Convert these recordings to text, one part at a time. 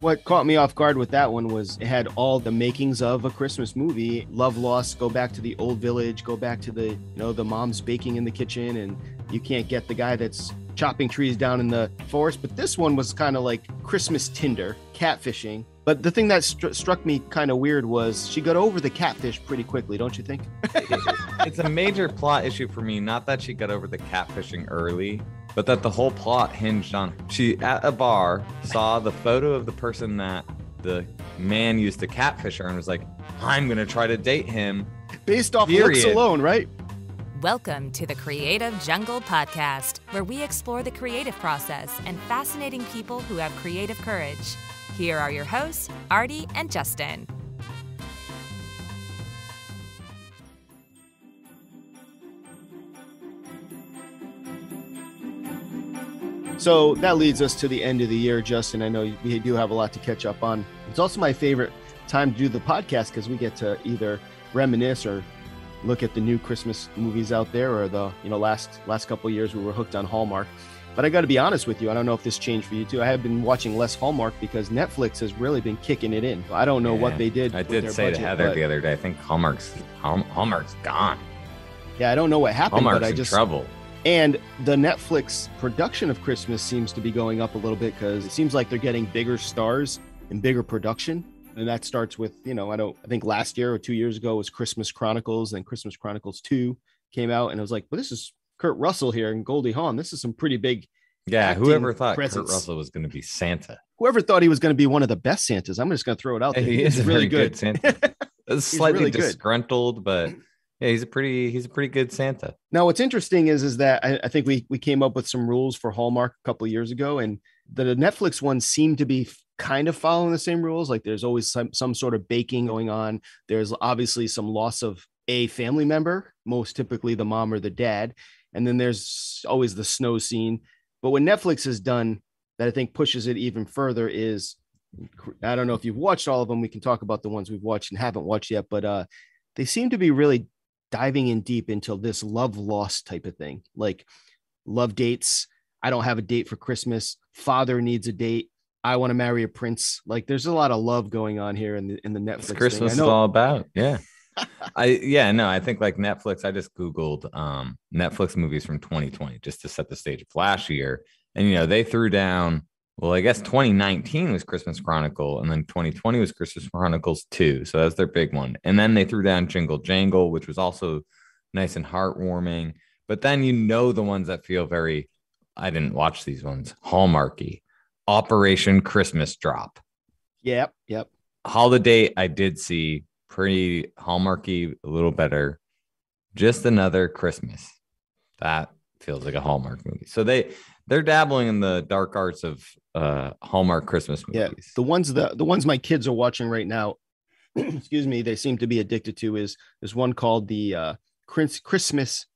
What caught me off guard with that one was it had all the makings of a Christmas movie. Love lost, go back to the old village, go back to the mom's baking in the kitchen, and you can't get the guy that's chopping trees down in the forest. But this one was kind of like Christmas Tinder, catfishing. But the thing that struck me kind of weird was she got over the catfish pretty quickly, don't you think? It's a major plot issue for me. Not that she got over the catfishing early, but that the whole plot hinged on she at a bar saw the photo of the person that the man used to catfish her and was like, I'm going to try to date him. Based off looks alone, right? Welcome to the Creative Jungle Podcast, where we explore the creative process and fascinating people who have creative courage. Here are your hosts, Artie and Justin. So that leads us to the end of the year, Justin. I know we do have a lot to catch up on. It's also my favorite time to do the podcast because we get to either reminisce or look at the new Christmas movies out there, or the last couple of years we were hooked on Hallmark. But I got to be honest with you, I don't know if this changed for you too. I have been watching less Hallmark because Netflix has really been kicking it in. I don't know what they did. I did say to Heather the other day, I think Hallmark's gone. Yeah, I don't know what happened. Hallmark's but in trouble. And the Netflix production of Christmas seems to be going up a little bit because it seems like they're getting bigger stars and bigger production. And that starts with, I think last year or 2 years ago was Christmas Chronicles, and Christmas Chronicles 2 came out. And I was like, well, this is Kurt Russell here and Goldie Hawn. This is some pretty big. Yeah. Whoever thought Kurt Russell was going to be Santa? Whoever thought he was going to be one of the best Santas? I'm just going to throw it out there. He is a really good Santa. Slightly really disgruntled, but yeah, he's a pretty good Santa. Now, what's interesting is that I think we came up with some rules for Hallmark a couple of years ago, and the Netflix ones seem to be kind of following the same rules. Like there's always some sort of baking going on. There's obviously some loss of a family member, most typically the mom or the dad. And then there's always the snow scene. But what Netflix has done that I think pushes it even further is, I don't know if you've watched all of them. We can talk about the ones we've watched and haven't watched yet, but they seem to be really diving in deep into this love lost type of thing, like love dates. I don't have a date for Christmas. Father needs a date. I want to marry a prince. Like there's a lot of love going on here in the Netflix. That's Christmas is all about. Yeah. I think like Netflix, I just Googled Netflix movies from 2020 just to set the stage of last year. And, they threw down, well, I guess 2019 was Christmas Chronicle, and then 2020 was Christmas Chronicles 2. So that's their big one. And then they threw down Jingle Jangle, which was also nice and heartwarming. But then, the ones that feel very, I didn't watch these ones, Hallmarky. Operation Christmas Drop. Yep. Holiday, I did see. Pretty Hallmarky, a little better. Just Another Christmas. That feels like a Hallmark movie. So they're dabbling in the dark arts of Hallmark Christmas movies. Yeah, the ones my kids are watching right now, excuse me, they seem to be addicted to is there's one called the Christmas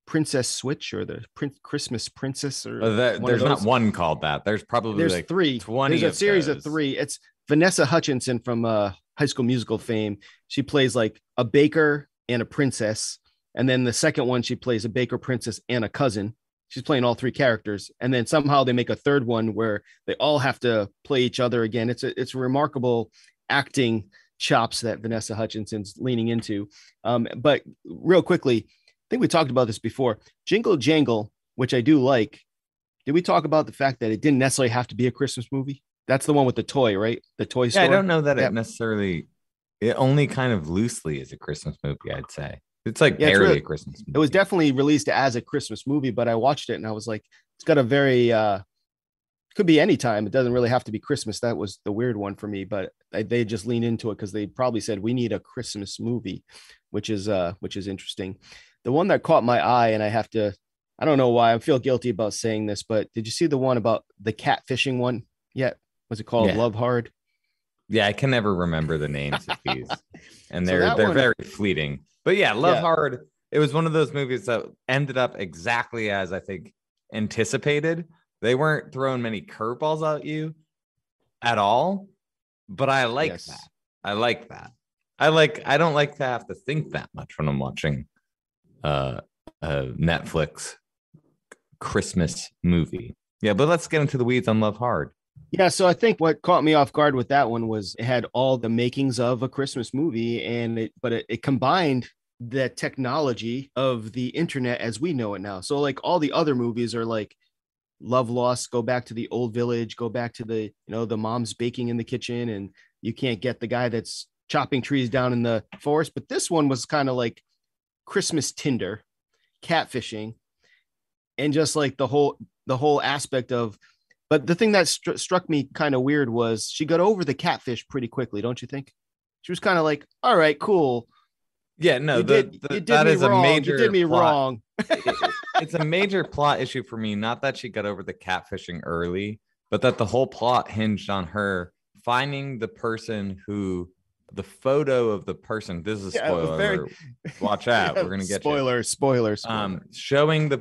Princess Switch, or the Christmas Princess, or there's not one called that. There's probably like three. 20. There's a series of three. It's Vanessa Hutchinson from High School Musical fame. She plays like a baker and a princess, and then the second one she plays a baker, princess, and a cousin. She's playing all three characters, and then somehow they make a third one where they all have to play each other again. It's remarkable acting chops that Vanessa Hutchinson's leaning into. But real quickly, I think we talked about this before. Jingle Jangle, which I do like. Did we talk about the fact that it didn't necessarily have to be a Christmas movie? That's the one with the toy, right? The toy store. I don't know that it only kind of loosely is a Christmas movie, I'd say. It's like barely a Christmas movie. It was definitely released as a Christmas movie, but I watched it and I was like, it's got a very, could be any time. It doesn't really have to be Christmas. That was the weird one for me, but they just leaned into it because they probably said, we need a Christmas movie, which is interesting. The one that caught my eye, and I don't know why I feel guilty about saying this, but did you see the one about the catfishing one yet? Was it called Love Hard? Yeah, I can never remember the names of these, and they're very fleeting. But yeah, Love Hard. It was one of those movies that ended up exactly as I think anticipated. They weren't throwing many curveballs at you at all, but I like that. I like that. I don't like to have to think that much when I'm watching a Netflix Christmas movie. Yeah, but let's get into the weeds on Love Hard. Yeah, so I think what caught me off guard with that one was it had all the makings of a Christmas movie, and it combined the technology of the internet as we know it now. So like all the other movies are like Love Lost, go back to the old village, go back to the mom's baking in the kitchen, and you can't get the guy that's chopping trees down in the forest. But this one was kind of like Christmas Tinder, catfishing, and just like the whole aspect of. But the thing that struck me kind of weird was she got over the catfish pretty quickly, don't you think? She was kind of like, "All right, cool. Yeah, no, You did that me is a wrong. major You did me plot. wrong." It's a major plot issue for me. Not that she got over the catfishing early, but that the whole plot hinged on her finding the photo of the person. This is a spoiler alert. Watch out. Yeah, We're gonna get spoiler. showing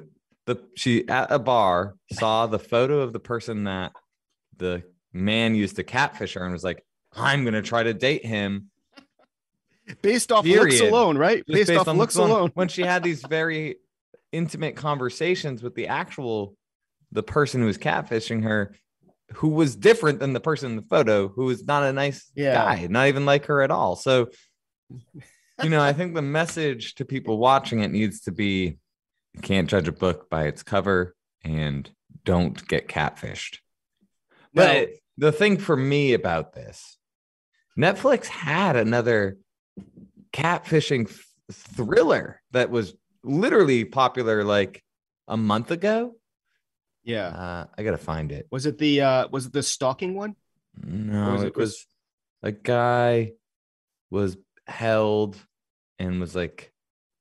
she at a bar saw the photo of the person that the man used to catfish her and was like, I'm gonna try to date him. Based off looks alone, right? Just Based off looks alone. When she had these very intimate conversations with the person who was catfishing her, who was different than the person in the photo, who was not a nice guy, not even like her at all. So, I think the message to people watching it needs to be, you can't judge a book by its cover and don't get catfished. But the thing for me about this, Netflix had another catfishing thriller that was literally popular like a month ago. Yeah. I gotta find it. Was it the stalking one? No, it was a guy was held and was like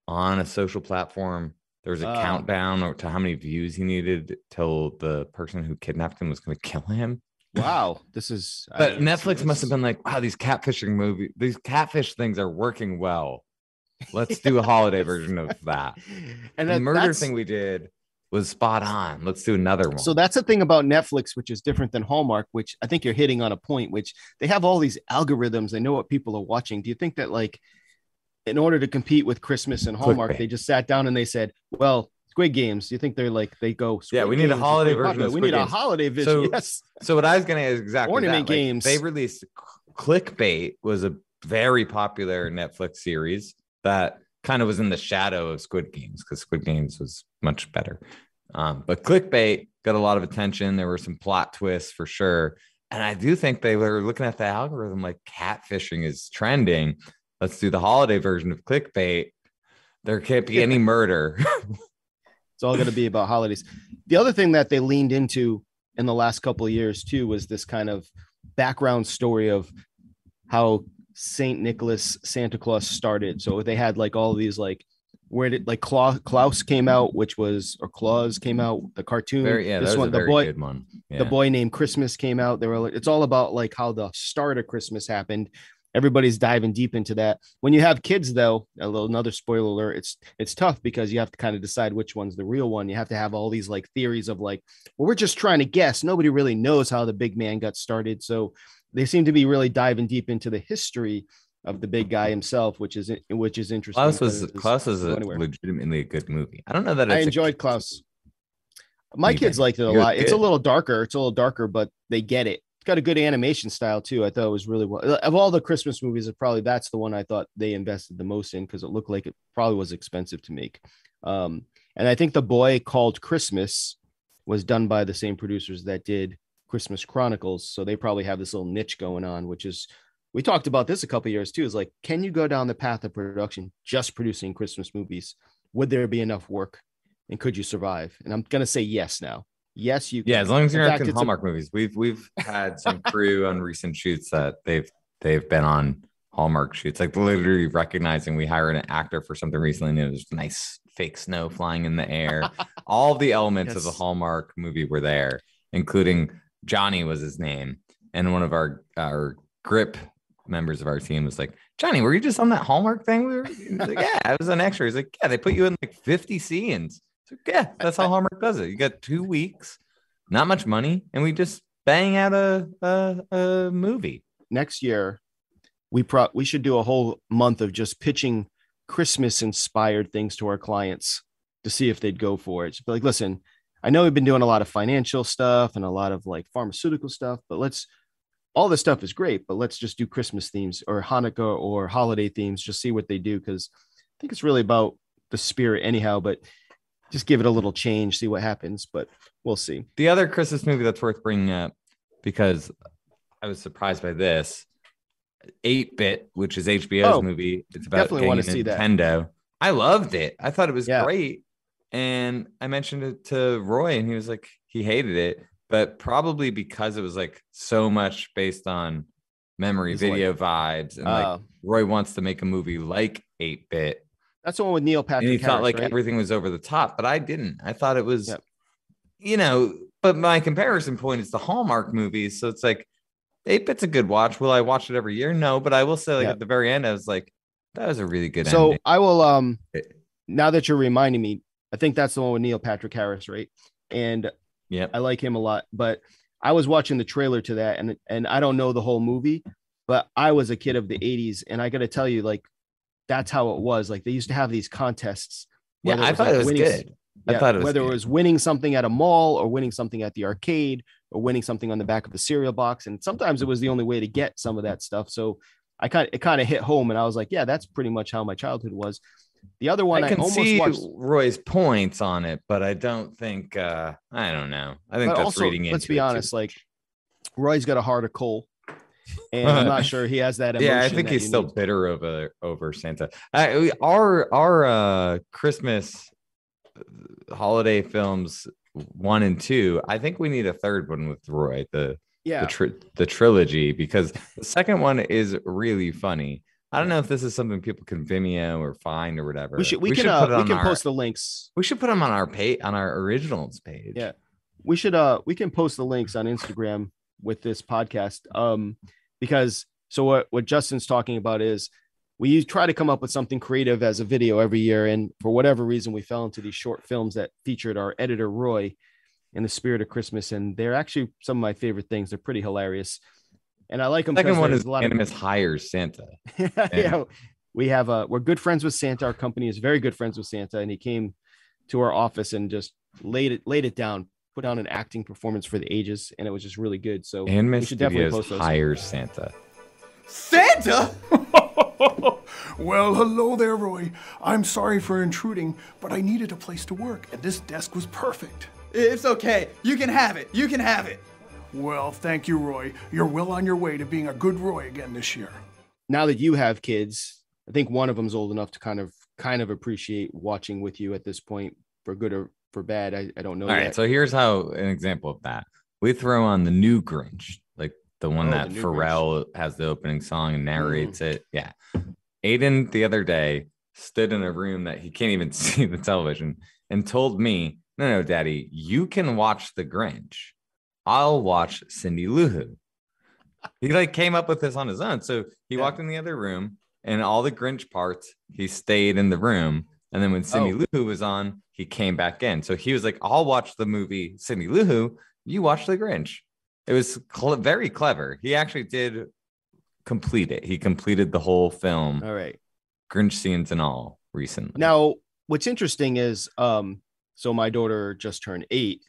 on a social platform. There was a countdown to how many views he needed till the person who kidnapped him was going to kill him. Wow, But Netflix must have been like, wow, these catfish things are working well. Let's do a holiday version of that. And the murder thing we did was spot on. Let's do another one. So that's the thing about Netflix, which is different than Hallmark, which I think you're hitting on a point, which they have all these algorithms. They know what people are watching. Do you think that like in order to compete with Christmas and Hallmark, they just sat down and they said, well, Squid Games. Do you think they're like, they go, yeah, we need a holiday version of Squid Games. We need a holiday vision. So, yes. So what I was going to is exactly ornament that. games. Like, they released Clickbait, was a very popular Netflix series that kind of was in the shadow of Squid Games because Squid Games was much better. But Clickbait got a lot of attention. There were some plot twists for sure. And I do think they were looking at the algorithm like catfishing is trending. Let's do the holiday version of Clickbait. There can't be any murder. It's all going to be about holidays. The other thing that they leaned into in the last couple of years too was this kind of background story of how St. Nicholas Santa Claus started. So they had like all of these like where did like Klaus came out, Claus came out, the cartoon. This one, the boy, good one. Yeah. The Boy Named Christmas came out. They were like, it's all about like how the start of Christmas happened. Everybody's diving deep into that. When you have kids, though, another spoiler alert, it's tough because you have to kind of decide which one's the real one. You have to have all these like theories of like, well, we're just trying to guess. Nobody really knows how the big man got started. So they seem to be really diving deep into the history of the big guy himself, which is interesting. Klaus was legitimately a good movie. I don't know that I enjoyed Klaus. My kids liked it a lot. It's a little darker, but they get it. It's got a good animation style too. I thought it was really well. Of all the Christmas movies, that's the one I thought they invested the most in because it looked like it probably was expensive to make. And I think The Boy Called Christmas was done by the same producers that did Christmas Chronicles. So they probably have this little niche going on, which is, we talked about this a couple of years too, is like, can you go down the path of production, just producing Christmas movies? Would there be enough work and could you survive? And I'm going to say yes now. Yes, you can. Yeah, as long as you're not in Hallmark movies. We've had some crew on recent shoots that they've been on Hallmark shoots, like literally recognizing we hired an actor for something recently and it was nice fake snow flying in the air. All the elements of the Hallmark movie were there, including Johnny was his name. And one of our grip members of our team was like, Johnny, were you just on that Hallmark thing? He was like, yeah, I was an extra. He's like, yeah, they put you in like 50 scenes. So, yeah, that's how Hallmark does it. You got 2 weeks, not much money, and we just bang out a movie. Next year, we should do a whole month of just pitching Christmas inspired things to our clients to see if they'd go for it. Just be like, listen, I know we've been doing a lot of financial stuff and a lot of like pharmaceutical stuff, but all this stuff is great, but let's just do Christmas themes or Hanukkah or holiday themes, just see what they do. Cause I think it's really about the spirit anyhow, but just give it a little change, see what happens, but we'll see. The other Christmas movie that's worth bringing up, because I was surprised by this, 8-Bit, which is HBO's movie. It's about definitely want to see Nintendo. that. I loved it. I thought it was great. And I mentioned it to Roy and he was like, he hated it, but probably because it was like so much based on memory video vibes. And like Roy wants to make a movie like 8-Bit. That's the one with Neil Patrick Harris. And he thought like right? everything was over the top, but I didn't. I thought it was, but my comparison point is the Hallmark movies. So it's like 8-Bit's a good watch. Will I watch it every year? No, but I will say like at the very end, I was like, that was a really good ending. So I will, now that you're reminding me, I think that's the one with Neil Patrick Harris, right? And I like him a lot, but I was watching the trailer to that and I don't know the whole movie, but I was a kid of the 80s. And I got to tell you, like, that's how it was. Like they used to have these contests. Yeah, I thought it was good. I thought it was whether it was winning something at a mall or winning something at the arcade or winning something on the back of a cereal box. And sometimes it was the only way to get some of that stuff. So it kind of hit home and I was like, yeah, that's pretty much how my childhood was. The other one I can see Roy's points on it, but I don't think I don't know. I think that's also, reading into it. Let's be honest, like Roy's got a heart of coal. And I'm not sure he has that emotion. Yeah, I think he's still bitter over Santa. Our Christmas holiday films 1 and 2. I think we need a third one with Roy. The trilogy, because the second one is really funny. I don't know if this is something people can Vimeo or find or whatever. We can post the links. We should put them on our page, on our originals page. Yeah, we can post the links on Instagram with this podcast. Because what Justin's talking about is we try to come up with something creative as a video every year, and for whatever reason, we fell into these short films that featured our editor Roy in the spirit of Christmas, and they're actually some of my favorite things. They're pretty hilarious. And I like them. Second one is Animus Hires Santa. Yeah, we're good friends with Santa. Our company is very good friends with Santa, and he came to our office and just laid it down, put down an acting performance for the ages, and it was just really good. So we should definitely post those. Hires Santa. Santa? Well, hello there, Roy. I'm sorry for intruding, but I needed a place to work, and this desk was perfect. It's okay. You can have it. You can have it. Well, thank you, Roy. You're well on your way to being a good Roy again this year. Now that you have kids, I think one of them's old enough to kind of appreciate watching with you at this point, for good or for bad. I don't know. All right. So here's an example of that. We throw on the new Grinch, like the one that Pharrell has the opening song and narrates it. Yeah. Aiden the other day stood in a room that he can't even see the television and told me, no, Daddy, you can watch the Grinch. I'll watch Cindy Lou Who. He came up with this on his own. So he walked in the other room and all the Grinch parts, he stayed in the room. And then when Cindy Lou Who was on, he came back in. So he was like, I'll watch the movie Cindy Lou Who. You watch the Grinch. It was very clever. He actually did complete it. He completed the whole film. All right. Grinch scenes and all recently. Now, what's interesting is, so my daughter just turned 8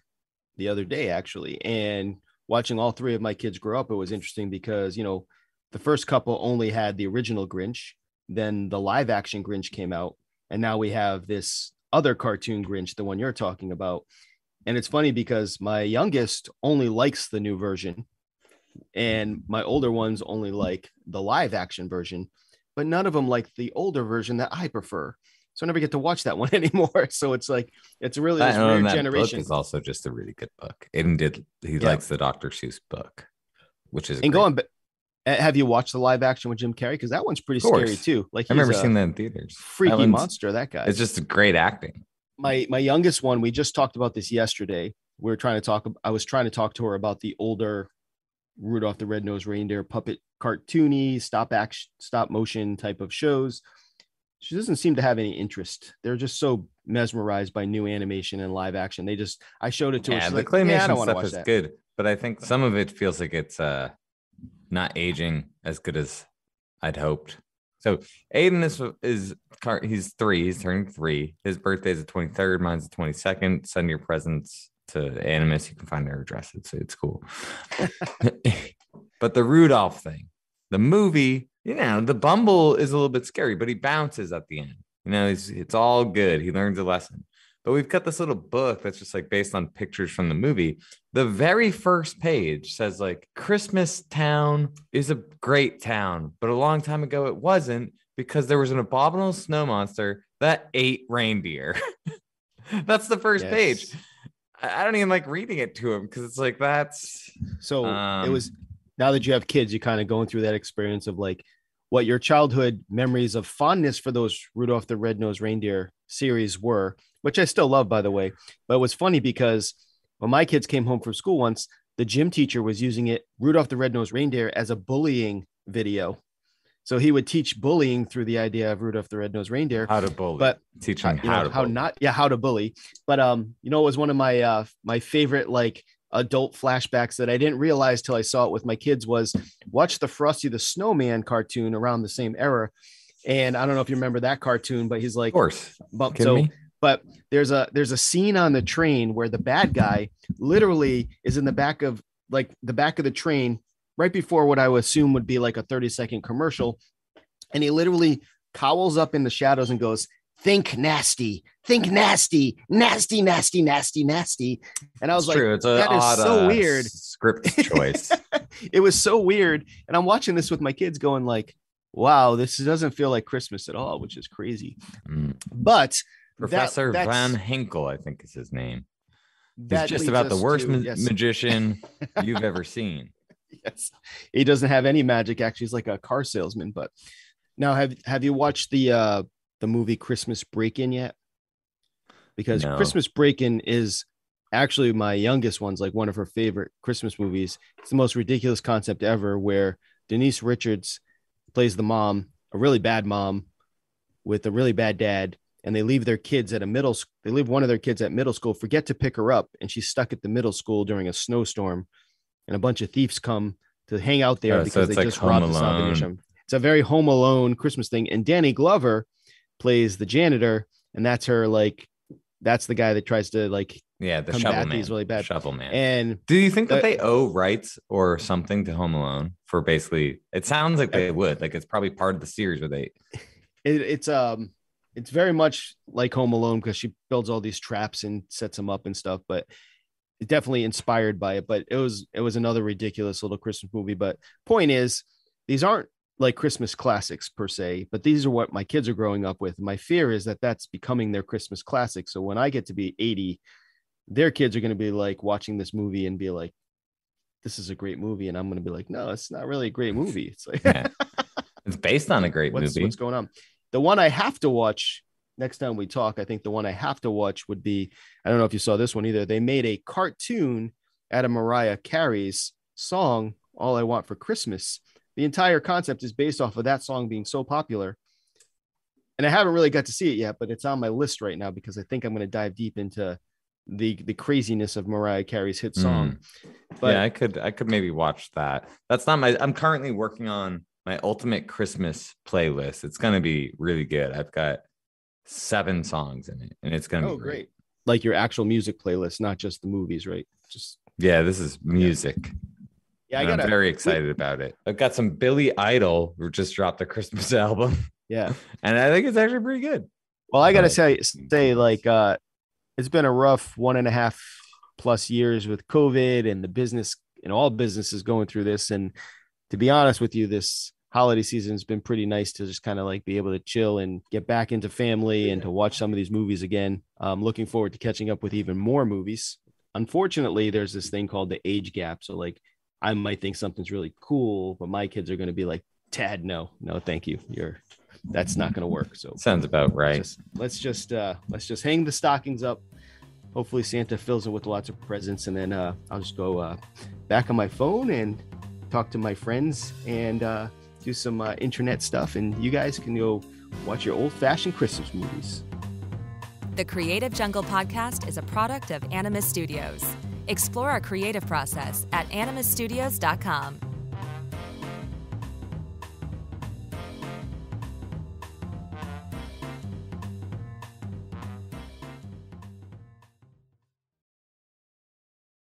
the other day, actually, and watching all 3 of my kids grow up, it was interesting because, the first couple only had the original Grinch, then the live action Grinch came out, and now we have this other cartoon Grinch, the one you're talking about. And it's funny because my youngest only likes the new version and my older ones only like the live action version, but none of them like the older version that I prefer. So I never get to watch that one anymore. So it's like, it's really this weird generation. Book is also just a really good book. Aiden likes the Dr. Seuss book, which is have you watched the live action with Jim Carrey? Because that one's pretty scary too. Like I've never seen that in theaters. Freaky monster, that guy. It's just great acting. My youngest one, we just talked about this yesterday. I was trying to talk to her about the older Rudolph the Red-Nosed Reindeer puppet cartoony stop motion type of shows. She doesn't seem to have any interest. They're just so mesmerized by new animation and live action. I showed it to her. Yeah, the claymation stuff is good, but I think some of it feels like it's not aging as good as I'd hoped. So Aiden he's 3. He's turning 3. His birthday is the 23rd. Mine's the 22nd. Send your presents to Animus. You can find their address. It's cool. But the Rudolph thing, the movie, the Bumble is a little bit scary, but he bounces at the end. It's all good. He learns a lesson. But we've got this little book that's just like based on pictures from the movie. The very first page says like Christmas Town is a great town, but a long time ago it wasn't, because there was an abominable snow monster that ate reindeer. That's the first page. I don't even like reading it to him because it's like that's so it was. Now that you have kids, you're kind of going through that experience of like what your childhood memories of fondness for those Rudolph the Red-Nosed Reindeer series were, which I still love, by the way. But it was funny because when my kids came home from school once, the gym teacher was using Rudolph the Red-Nosed Reindeer, as a bullying video. So he would teach bullying through the idea of Rudolph the Red-Nosed Reindeer. How to bully. But teach them how to bully. But it was one of my favorite like adult flashbacks that I didn't realize till I saw it with my kids was watch the Frosty the Snowman cartoon around the same era. And I don't know if you remember that cartoon, but he's like, of course. But there's a scene on the train where the bad guy literally is in the back of the train right before what I would assume would be like a 30-second commercial. And he literally cowls up in the shadows and goes, think nasty, nasty, nasty, nasty. And I was True. Like, that is so weird. Script choice. It was so weird. And I'm watching this with my kids going like, wow, this doesn't feel like Christmas at all, which is crazy. But Professor Van Hinkel, I think is his name. He's just about the worst magician you've ever seen. Yes. He doesn't have any magic. Actually, he's like a car salesman. But now have you watched the movie Christmas Break-In yet? Because no. Christmas Break-In is actually my youngest one's like one of her favorite Christmas movies. It's the most ridiculous concept ever, where Denise Richards plays the mom, a really bad mom with a really bad dad, and they leave their kids at they leave one of their kids at middle school, forget to pick her up, and she's stuck at the middle school during a snowstorm, and a bunch of thieves come to hang out there because they just robbed the South Indian. It's a very Home Alone Christmas thing, and Danny Glover plays the janitor, and that's the guy that tries to the shovel man. These really bad shovel man. And do you think that they owe rights or something to Home Alone for basically? It sounds like they would. Like it's probably part of the series where they. It's very much like Home Alone because she builds all these traps and sets them up and stuff, but it's definitely inspired by it. But it was another ridiculous little Christmas movie. But point is, these aren't like Christmas classics per se, but these are what my kids are growing up with. My fear is that that's becoming their Christmas classic. So when I get to be 80, their kids are going to be like watching this movie and be like, this is a great movie. And I'm going to be like, no, it's not really a great movie. It's like, it's based on a great movie. What's going on? The one I have to watch next time we talk, I think the one I have to watch would be, I don't know if you saw this one either. They made a cartoon out of Mariah Carey's song, All I Want for Christmas. The entire concept is based off of that song being so popular. And I haven't really got to see it yet, but it's on my list right now because I think I'm going to dive deep into the craziness of Mariah Carey's hit song. But yeah, I could maybe watch that. That's not I'm currently working on my ultimate Christmas playlist. It's going to be really good. I've got 7 songs in it, and it's going to be great. Like your actual music playlist, not just the movies, right? This is music. Yeah, I'm very excited about it. I've got some Billy Idol who just dropped a Christmas album. Yeah. And I think it's actually pretty good. Well, I got to say it's been a rough 1.5+ years with COVID and the business and all businesses going through this. And to be honest with you, this holiday season has been pretty nice to just kind of like be able to chill and get back into family and to watch some of these movies again. I'm looking forward to catching up with even more movies. Unfortunately, there's this thing called the age gap. So like I might think something's really cool, but my kids are going to be like, Tad, no, thank you. That's not going to work. So sounds about right. Let's just hang the stockings up. Hopefully Santa fills it with lots of presents. And then I'll just go back on my phone and talk to my friends and do some internet stuff. And you guys can go watch your old-fashioned Christmas movies. The Creative Jungle Podcast is a product of Animus Studios. Explore our creative process at animusstudios.com.